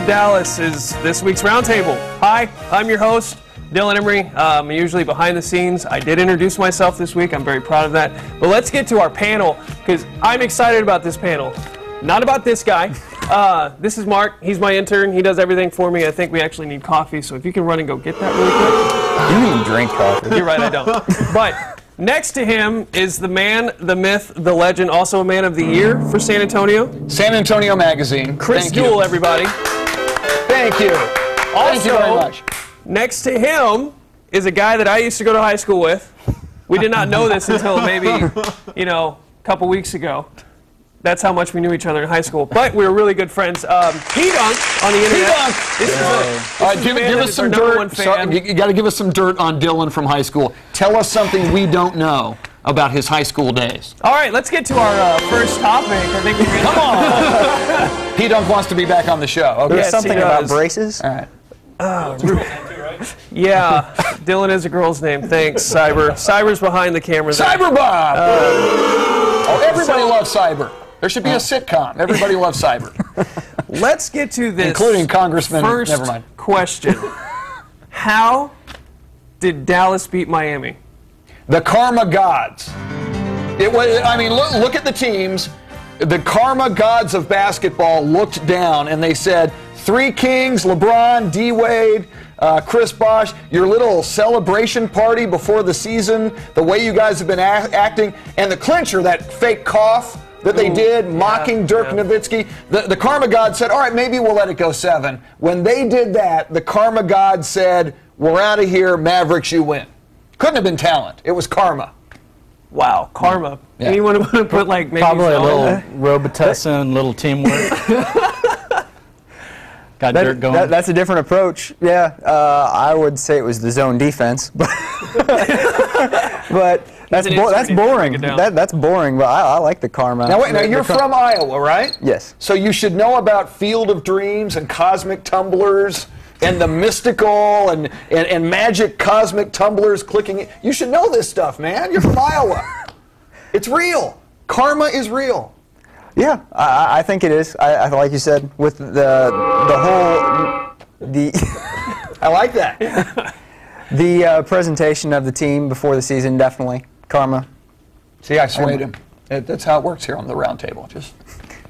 of Dallas is this week's Roundtable. Hi, I'm your host, Dylan Emery. I'm usually behind the scenes. I did introduce myself this week. I'm very proud of that. But let's get to our panel, because I'm excited about this panel. Not about this guy. This is Mark. He's my intern. He does everything for me. I think we actually need coffee, so if you can run and go get that really quick. You don't even drink coffee. You're right, I don't. But next to him is the man, the myth, the legend, also a man of the year for San Antonio. San Antonio Magazine. Chris Duell, everybody. Thank you. Thank you very much. Next to him is a guy that I used to go to high school with. We did not know this until maybe, a couple weeks ago. That's how much we knew each other in high school. But we were really good friends. P-Dunk on the internet. All right, give us some dirt. You got to give us some dirt on Dylan from high school. Tell us something we don't know about his high school days. All right, let's get to our first topic. I think Come on. P-Dunk wants to be back on the show. Okay. There's something about braces. All right. Yeah, Dylan is a girl's name. Thanks, Cyber. Cyber's behind the camera there. Cyber Bob! Everybody loves Cyber. There should be a sitcom. Everybody loves Cyber. Let's get to this. Including Congressman. First Never mind. question. How did Dallas beat Miami? The karma gods. It was. I mean, look at the teams. The karma gods of basketball looked down and they said, Three Kings, LeBron, D-Wade, Chris Bosh, your little celebration party before the season, the way you guys have been acting, and the clincher, that fake cough that they did, mocking Dirk Nowitzki. The karma god said, all right, maybe we'll let it go 7. When they did that, the karma god said, we're out of here, Mavericks, you win. Couldn't have been talent. It was karma. Wow, karma. Yeah. Anyone want to put maybe probably a little Robitussin, little teamwork. Got dirt going. That's a different approach. Yeah, I would say it was the zone defense, but that's boring. That's boring. But I like the karma. Now wait, you're from Iowa, right? Yes. So you should know about Field of Dreams and cosmic tumblers and the mystical and magic cosmic tumblers clicking. You should know this stuff, man. You're from Iowa. It's real. Karma is real. Yeah, I think it is. I like you said, with the I like that. The presentation of the team before the season, definitely karma. See, I swayed him. That's how it works here on the round table. Just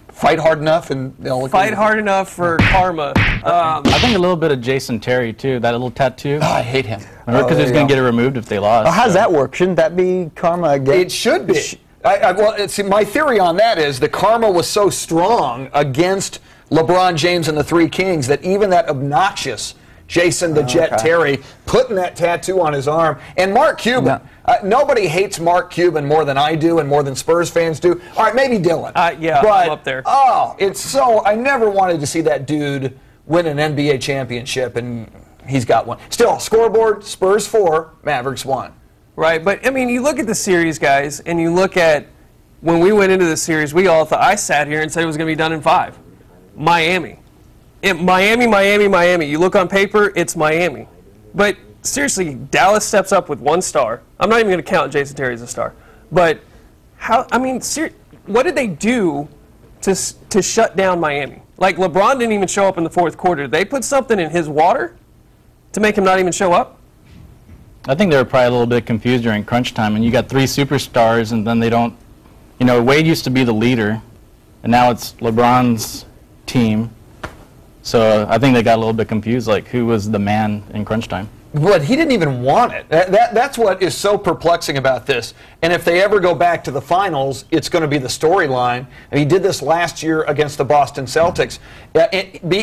fight hard enough and they'll fight hard enough for karma. I think a little bit of Jason Terry too. That little tattoo. Oh, I hate him. Because he's going to get it removed if they lost. How does that work? Shouldn't that be karma again? It should be. Well, see, my theory on that is the karma was so strong against LeBron James and the Three Kings that even that obnoxious Jason the Jet Terry putting that tattoo on his arm. And Mark Cuban. Nobody hates Mark Cuban more than I do and more than Spurs fans do. All right, maybe Dylan. Yeah, but, I'm up there. Oh, it's so... I never wanted to see that dude win an NBA championship, and he's got one. Still, scoreboard, Spurs 4, Mavericks 1. Right, but, I mean, you look at the series, guys, and you look at when we went into the series, we all thought, I sat here and said it was going to be done in 5. Miami. Miami. You look on paper, it's Miami. But, seriously, Dallas steps up with 1 star. I'm not even going to count Jason Terry as a star. But, what did they do to shut down Miami? Like, LeBron didn't even show up in the 4th quarter. Did they put something in his water to make him not even show up? I think they were probably a little bit confused during crunch time, and you got 3 superstars, and then they don't. Wade used to be the leader, and now it's LeBron's team. So I think they got a little bit confused, like who was the man in crunch time. But he didn't even want it. That's what is so perplexing about this. And if they ever go back to the finals, it's going to be the storyline. And he did this last year against the Boston Celtics.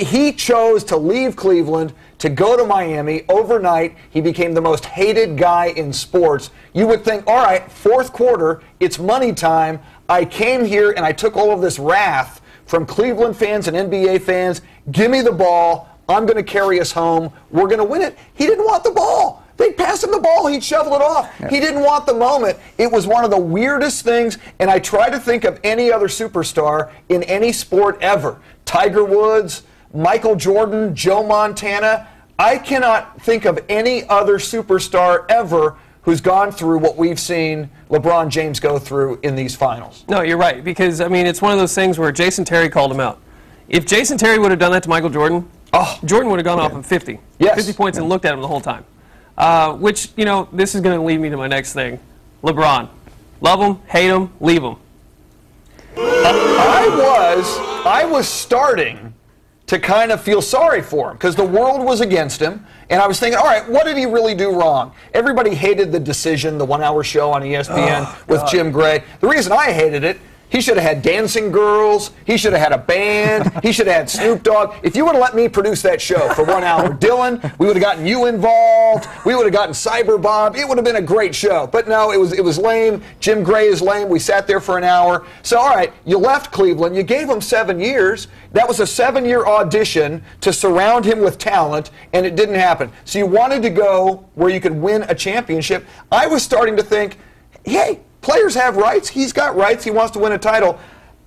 He chose to leave Cleveland to go to Miami overnight. He became the most hated guy in sports. You would think, all right, 4th quarter, it's money time. I came here and I took all of this wrath from Cleveland fans and NBA fans. Give me the ball. I'm going to carry us home. We're going to win it. He didn't want the ball. They'd pass him the ball. He'd shovel it off. Yeah. He didn't want the moment. It was one of the weirdest things, and I try to think of any other superstar in any sport ever. Tiger Woods, Michael Jordan, Joe Montana. I cannot think of any other superstar ever who's gone through what we've seen LeBron James go through in these finals. No, you're right, because, it's one of those things where Jason Terry called him out. If Jason Terry would have done that to Michael Jordan, Jordan would have gone off on 50. Yes. 50 points and looked at him the whole time. Which, this is going to lead me to my next thing. LeBron. Love him, hate him, leave him. I was starting to kind of feel sorry for him because the world was against him, and I was thinking, all right, what did he really do wrong? Everybody hated the decision, the 1 hour show on ESPN with Jim Gray. The reason I hated it, he should have had dancing girls. He should have had a band. He should have had Snoop Dogg. If you would have let me produce that show for 1 hour, Dylan, we would have gotten you involved. We would have gotten Cyber Bob. It would have been a great show. But no, it was lame. Jim Gray is lame. We sat there for an hour. So, all right, you left Cleveland. You gave him 7 years. That was a 7-year audition to surround him with talent, and it didn't happen. So you wanted to go where you could win a championship. I was starting to think, hey, players have rights. He's got rights. He wants to win a title.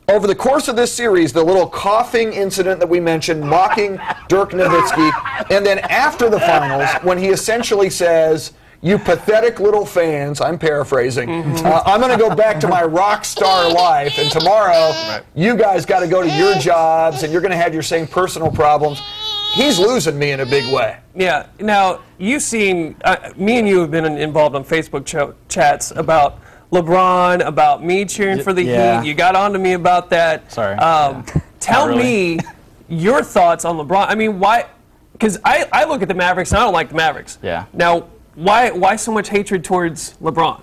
Over the course of this series, the little coughing incident that we mentioned, mocking Dirk Nowitzki, and then after the finals, when he essentially says, you pathetic little fans, I'm paraphrasing, I'm going to go back to my rock star life, and tomorrow you guys got to go to your jobs, and you're going to have your same personal problems. He's losing me in a big way. Yeah. Now, you've seen, me and you have been involved on Facebook chats about LeBron, about me cheering for the Heat. You got on to me about that. Sorry. Tell me your thoughts on LeBron. I mean, why? Because I look at the Mavericks, and I don't like the Mavericks. Yeah. Now, why so much hatred towards LeBron?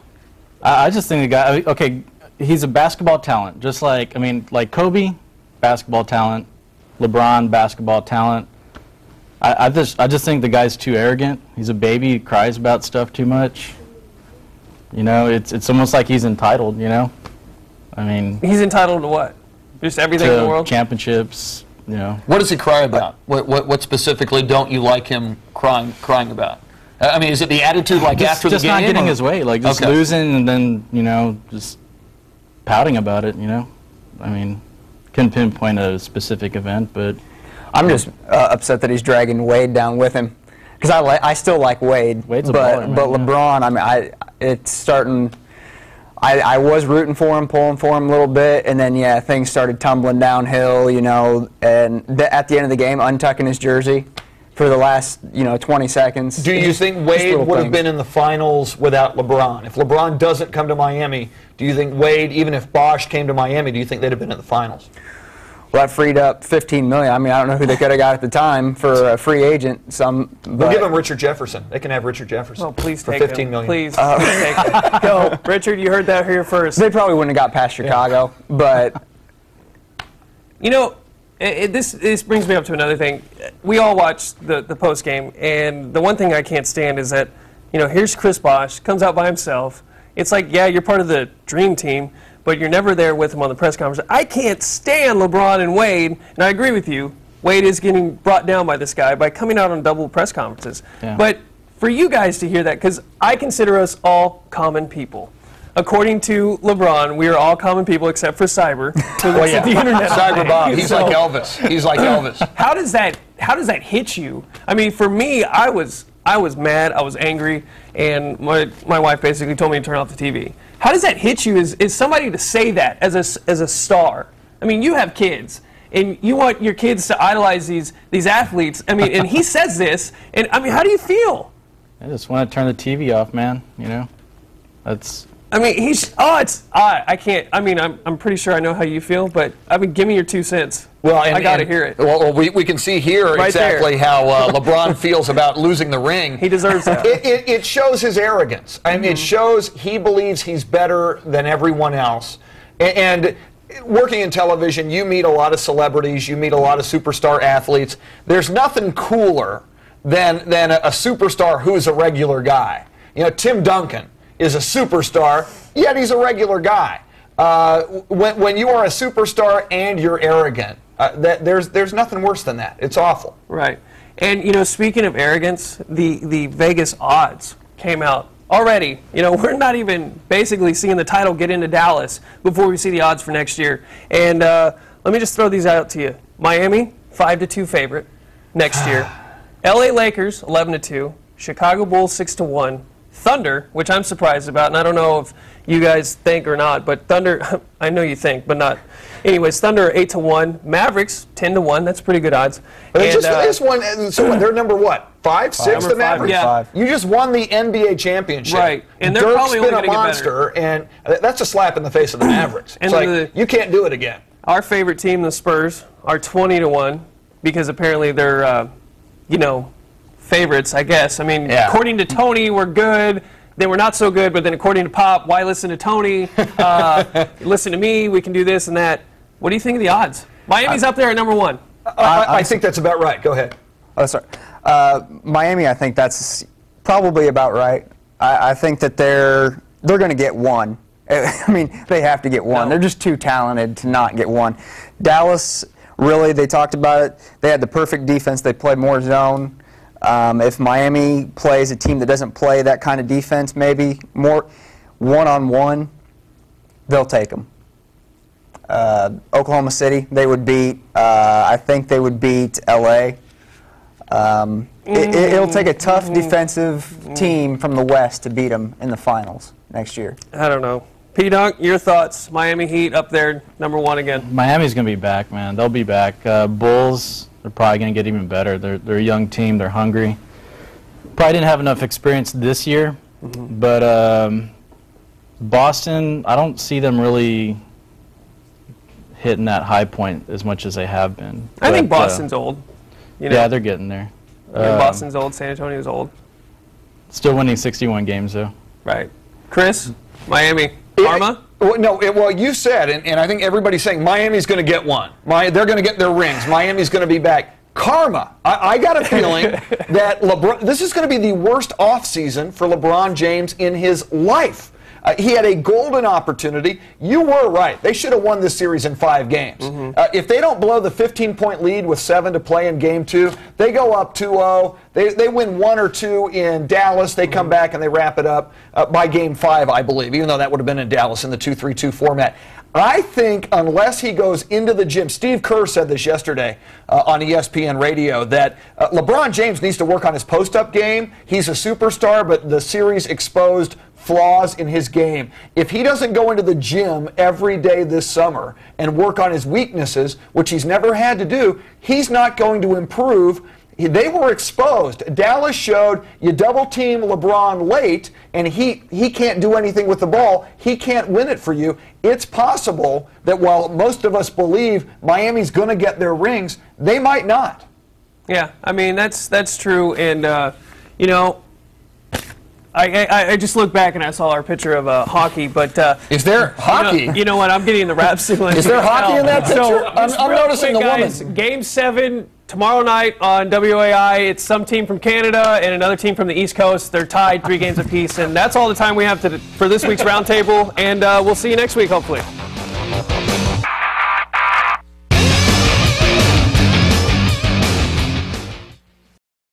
I just think the guy, okay, he's a basketball talent. Just like, like Kobe, basketball talent. LeBron, basketball talent. I just think the guy's too arrogant. He's a baby. He cries about stuff too much. It's almost like he's entitled, He's entitled to what? Just everything in the world? Championships, What does he cry about? What specifically don't you like him crying about? Is it the attitude after the game? Just not getting his way, just losing and then, just pouting about it, Couldn't pinpoint a specific event, but... I'm just upset that he's dragging Wade down with him. Because I still like Wade, Wade's but a baller, man, LeBron, it's starting. I was rooting for him, pulling for him a little bit, and then things started tumbling downhill, and at the end of the game, untucking his jersey for the last 20 seconds. Do you think Wade would have been in the finals without LeBron? If LeBron doesn't come to Miami, do you think Wade, even if Bosch came to Miami, do you think they'd have been in the finals? Well, that freed up $15 million. I don't know who they could have got at the time for a free agent. We'll give them Richard Jefferson. They can have Richard Jefferson. Oh, please for take $15 million. Please take him. Go, Richard. You heard that here first. They probably wouldn't have got past Chicago, but this brings me up to another thing. We all watched the post game, and the one thing I can't stand is that here's Chris Bosh comes out by himself. It's like, yeah, you're part of the dream team, but you're never there with him on the press conference. I can't stand LeBron and Wade, and I agree with you. Wade is getting brought down by this guy by coming out on double press conferences. Yeah. But for you guys to hear that, because I consider us all common people. According to LeBron, we are all common people except for Cyber. The internet. Cyber Bob, he's like Elvis. He's like Elvis. How does that hit you? For me, I was mad, I was angry, and my wife basically told me to turn off the TV. How does that hit you as somebody to say that as a star? You have kids, and you want your kids to idolize these athletes. And he says this, and how do you feel? I just want to turn the TV off, man. That's... I can't. I'm pretty sure I know how you feel, but give me your 2 cents. Well, I got to hear it. Well, we can see here right exactly there. how LeBron feels about losing the ring. He deserves that. It shows his arrogance. It shows he believes he's better than everyone else. And working in television, you meet a lot of celebrities, you meet a lot of superstar athletes. There's nothing cooler than a superstar who's a regular guy. Tim Duncan is a superstar, yet he's a regular guy. When you are a superstar and you're arrogant, there's nothing worse than that. It's awful. Right. And, speaking of arrogance, the Vegas odds came out already. We're not even basically seeing the title get into Dallas before we see the odds for next year. And let me just throw these out to you. Miami, 5-2 favorite next year. LA Lakers, 11-2. Chicago Bulls, 6-1. Thunder, which I'm surprised about, and I don't know if you guys think or not, but Thunder, I know you think, but not. Anyways, Thunder are 8-1. Mavericks 10-1. That's pretty good odds. But they just won. So they're number what? 5, 6. The Mavericks. Yeah. You just won the NBA championship. Right, and they're Dirk's probably only been a going to get monster, and that's a slap in the face of the Mavericks. It's like you can't do it again. Our favorite team, the Spurs, are 20-1 because apparently they're, favorites. I guess. I mean, according to Tony, we're good. They were not so good, but then according to Pop, why listen to Tony? Listen to me. We can do this and that. What do you think of the odds? Miami's up there at number 1. I think that's about right. Go ahead. Oh, sorry. Miami, I think that's probably about right. I think that they're going to get one. I mean, they have to get one. No. They're just too talented to not get one. Dallas, really, they talked about it. They had the perfect defense. They play more zone. If Miami plays a team that doesn't play that kind of defense, maybe more one-on-one, they'll take them. Oklahoma City, they would beat. I think they would beat LA. It'll take a tough defensive team from the West to beat them in the finals next year. I don't know. P-Dunk, your thoughts? Miami Heat up there, number 1 again. Miami's going to be back, man. They'll be back. Bulls, they're probably going to get even better. They're a young team. They're hungry. Probably didn't have enough experience this year, but Boston, I don't see them really hitting that high point as much as they have been. I think Boston's old. Yeah, they're getting there. Boston's old. San Antonio's old. Still winning 61 games, though. Right. Chris, Miami. Karma? Well, you said, and I think everybody's saying Miami's going to get one. They're going to get their rings. Miami's going to be back. Karma. I got a feeling that this is going to be the worst offseason for LeBron James in his life. He had a golden opportunity. You were right. They should have won this series in 5 games. If they don't blow the 15-point lead with 7 to play in Game 2, they go up 2-0. They win 1 or 2 in Dallas. They come back and they wrap it up by Game 5, I believe, even though that would have been in Dallas in the 2-3-2 format. I think unless he goes into the gym, Steve Kerr said this yesterday on ESPN radio, that LeBron James needs to work on his post-up game. He's a superstar, but the series exposed flaws in his game. If he doesn't go into the gym every day this summer and work on his weaknesses, which he's never had to do, he's not going to improve. They were exposed. Dallas showed you double team LeBron late, and he can't do anything with the ball. He can't win it for you. It's possible that while most of us believe Miami's going to get their rings, they might not. Yeah, I mean, that's true. And, I just looked back and I saw our picture of hockey, but is there hockey? You know what? I'm getting the rap simulation. Is there hockey in that picture? So, I'm noticing the guys, woman. Game 7 tomorrow night on WAI. It's some team from Canada and another team from the East Coast. They're tied 3 games apiece, and that's all the time we have for this week's roundtable. And we'll see you next week, hopefully.